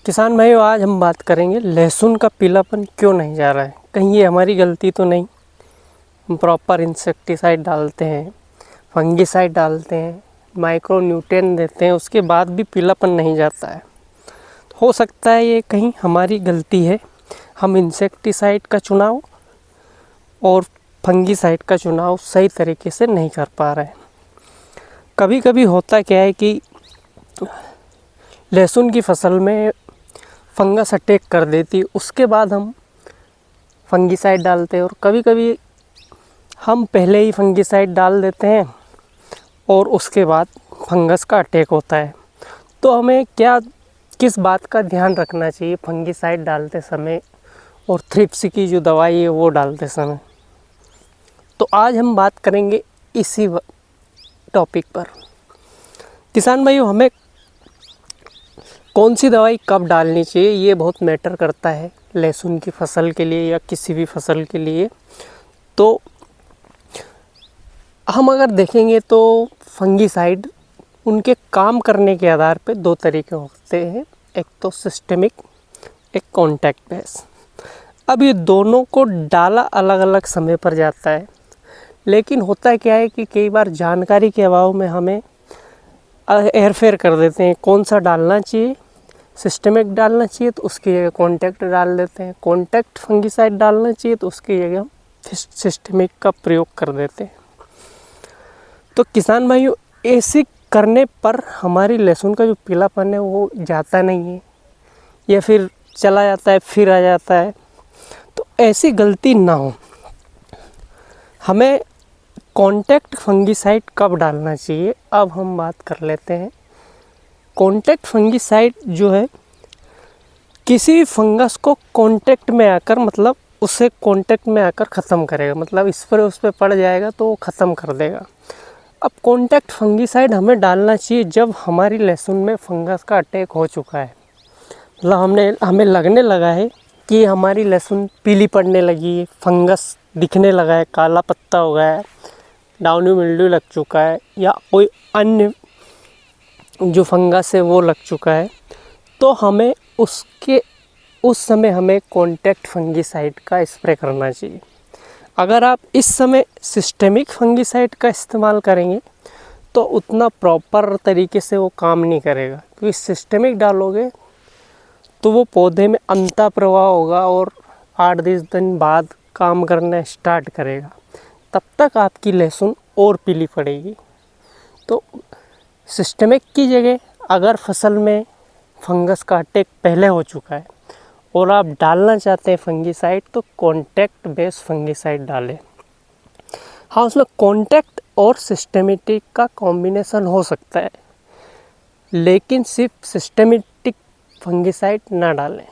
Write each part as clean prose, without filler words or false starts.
किसान भाइयों, आज हम बात करेंगे लहसुन का पीलापन क्यों नहीं जा रहा है। कहीं ये हमारी गलती तो नहीं। हम प्रॉपर इंसेक्टिसाइड डालते हैं, फंगीसाइड डालते हैं, माइक्रो न्यूट्रिएंट देते हैं, उसके बाद भी पीलापन नहीं जाता है। हो सकता है ये कहीं हमारी गलती है। हम इंसेक्टिसाइड का चुनाव और फंगीसाइड का चुनाव सही तरीके से नहीं कर पा रहे हैं। कभी कभी होता क्या है कि लहसुन की फसल में फंगस अटैक कर देती, उसके बाद हम फंगीसाइड डालते हैं, और कभी कभी हम पहले ही फंगीसाइड डाल देते हैं और उसके बाद फंगस का अटैक होता है। तो हमें किस बात का ध्यान रखना चाहिए फंगीसाइड डालते समय और थ्रिप्स की जो दवाई है वो डालते समय। तो आज हम बात करेंगे इसी टॉपिक पर। किसान भाइयों, हमें कौन सी दवाई कब डालनी चाहिए ये बहुत मैटर करता है लहसुन की फसल के लिए या किसी भी फसल के लिए। तो हम अगर देखेंगे तो फंगीसाइड उनके काम करने के आधार पे दो तरीके होते हैं, एक तो सिस्टेमिक, एक कॉन्टैक्ट बेस। अब ये दोनों को डाला अलग अलग समय पर जाता है, लेकिन होता क्या है कि कई बार जानकारी के अभाव में हमें हेरफेर कर देते हैं। कौन सा डालना चाहिए, सिस्टेमिक डालना चाहिए तो उसकी जगह कॉन्टैक्ट डाल देते हैं, कॉन्टैक्ट फंगीसाइड डालना चाहिए तो उसकी जगह हम सिस्टेमिक का प्रयोग कर देते हैं। तो किसान भाइयों, ऐसे करने पर हमारी लहसुन का जो पीलापन है वो जाता नहीं है या फिर चला जाता है फिर आ जाता है। तो ऐसी गलती ना हो। हमें कॉन्टैक्ट फंगीसाइड कब डालना चाहिए, अब हम बात कर लेते हैं। कॉन्टैक्ट फंगीसाइड जो है किसी फंगस को कॉन्टैक्ट में आकर, मतलब उसे कॉन्टैक्ट में आकर ख़त्म करेगा, मतलब स्प्रे उस पर पड़ जाएगा तो वो ख़त्म कर देगा। अब कॉन्टैक्ट फंगीसाइड हमें डालना चाहिए जब हमारी लहसुन में फंगस का अटैक हो चुका है, मतलब हमें लगने लगा है कि हमारी लहसुन पीली पड़ने लगी है, फंगस दिखने लगा है, काला पत्ता हो गया है, डाउनी मिल्ड्यू लग चुका है या कोई अन्य जो फंगस है वो लग चुका है, तो हमें उस समय हमें कॉन्टैक्ट फंगीसाइड का स्प्रे करना चाहिए। अगर आप इस समय सिस्टेमिक फंगीसाइड का इस्तेमाल करेंगे तो उतना प्रॉपर तरीके से वो काम नहीं करेगा, क्योंकि सिस्टेमिक डालोगे तो वो पौधे में अंतः प्रवाह होगा और 8-10 दिन बाद काम करना स्टार्ट करेगा। तब तक आपकी लहसुन और पीली पड़ेगी। तो सिस्टेमिक की जगह अगर फसल में फंगस का अटैक पहले हो चुका है और आप डालना चाहते हैं फंगीसाइड, तो कॉन्टैक्ट बेस फंगीसाइड डालें। हाँ, उसमें कॉन्टैक्ट और सिस्टेमेटिक का कॉम्बिनेशन हो सकता है, लेकिन सिर्फ सिस्टेमेटिक फंगीसाइड ना डालें।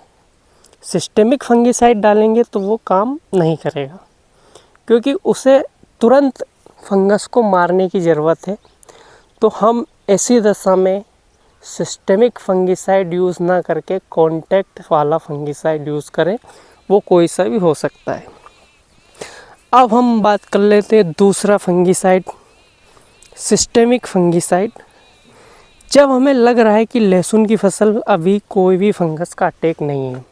सिस्टेमिक फंगीसाइड डालेंगे तो वो काम नहीं करेगा, क्योंकि उसे तुरंत फंगस को मारने की ज़रूरत है। तो हम ऐसी दशा में सिस्टेमिक फंगीसाइड यूज़ ना करके कॉन्टैक्ट वाला फंगीसाइड यूज़ करें, वो कोई सा भी हो सकता है। अब हम बात कर लेते हैं दूसरा फंगीसाइड, सिस्टेमिक फंगीसाइड। जब हमें लग रहा है कि लहसुन की फसल अभी कोई भी फंगस का अटैक नहीं है,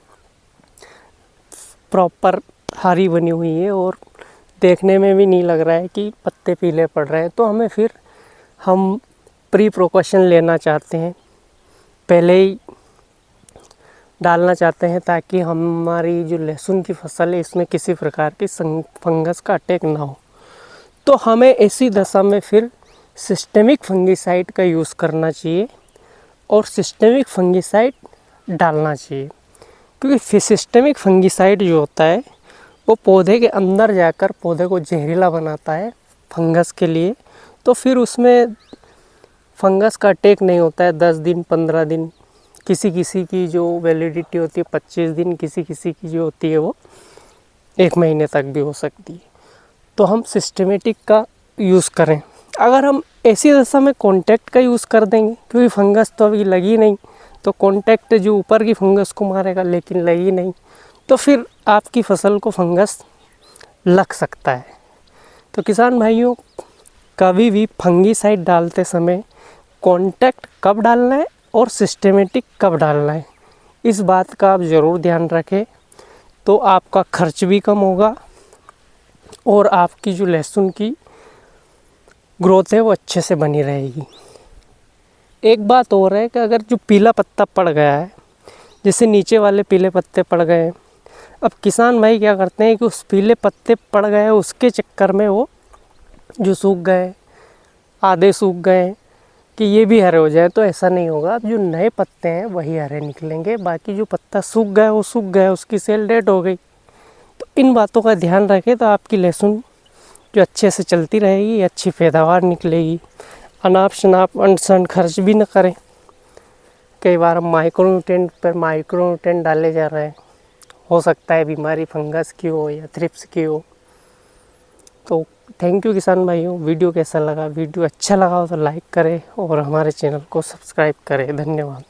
प्रॉपर हरी बनी हुई है और देखने में भी नहीं लग रहा है कि पत्ते पीले पड़ रहे हैं, तो हम प्री प्रिकॉशन लेना चाहते हैं, पहले ही डालना चाहते हैं ताकि हमारी जो लहसुन की फसल है इसमें किसी प्रकार की फंगस का अटैक ना हो। तो हमें ऐसी दशा में फिर सिस्टेमिक फंगीसाइड का यूज़ करना चाहिए और सिस्टेमिक फंगीसाइड डालना चाहिए, क्योंकि सिस्टेमिक फंगीसाइड जो होता है वो पौधे के अंदर जाकर पौधे को जहरीला बनाता है फंगस के लिए। तो फिर उसमें फंगस का अटैक नहीं होता है 10 दिन 15 दिन, किसी की जो वैलिडिटी होती है 25 दिन, किसी की जो होती है वो 1 महीने तक भी हो सकती है। तो हम सिस्टेमेटिक का यूज़ करें। अगर हम ऐसी दशा में कॉन्टैक्ट का यूज़ कर देंगे, क्योंकि फंगस तो अभी लगी नहीं, तो कॉन्टैक्ट जो ऊपर की फंगस को मारेगा लेकिन लगी नहीं, तो फिर आपकी फसल को फंगस लग सकता है। तो किसान भाइयों, कभी भी फंगीसाइड डालते समय कॉन्टैक्ट कब डालना है और सिस्टेमेटिक कब डालना है, इस बात का आप ज़रूर ध्यान रखें, तो आपका खर्च भी कम होगा और आपकी जो लहसुन की ग्रोथ है वो अच्छे से बनी रहेगी। एक बात और है कि अगर जो पीला पत्ता पड़ गया है, जैसे नीचे वाले पीले पत्ते पड़ गए, अब किसान भाई क्या करते हैं कि उस पीले पत्ते पड़ गए उसके चक्कर में वो जो सूख गए, आधे सूख गए, कि ये भी हरे हो जाए, तो ऐसा नहीं होगा। अब जो नए पत्ते हैं वही हरे निकलेंगे, बाकी जो पत्ता सूख गया वो सूख गया, उसकी सेल डेड हो गई। तो इन बातों का ध्यान रखें तो आपकी लहसुन जो अच्छे से चलती रहेगी, अच्छी पैदावार निकलेगी। अनाप शनाप अनसन खर्च भी न करें। कई बार हम माइक्रोन्यूट्रेंट पर माइक्रोन्यूट्रेंट डाले जा रहे हैं, हो सकता है बीमारी फंगस की हो या थ्रिप्स की हो। तो थैंक यू किसान भाइयों। वीडियो कैसा लगा? वीडियो अच्छा लगा हो तो लाइक करें और हमारे चैनल को सब्सक्राइब करें। धन्यवाद।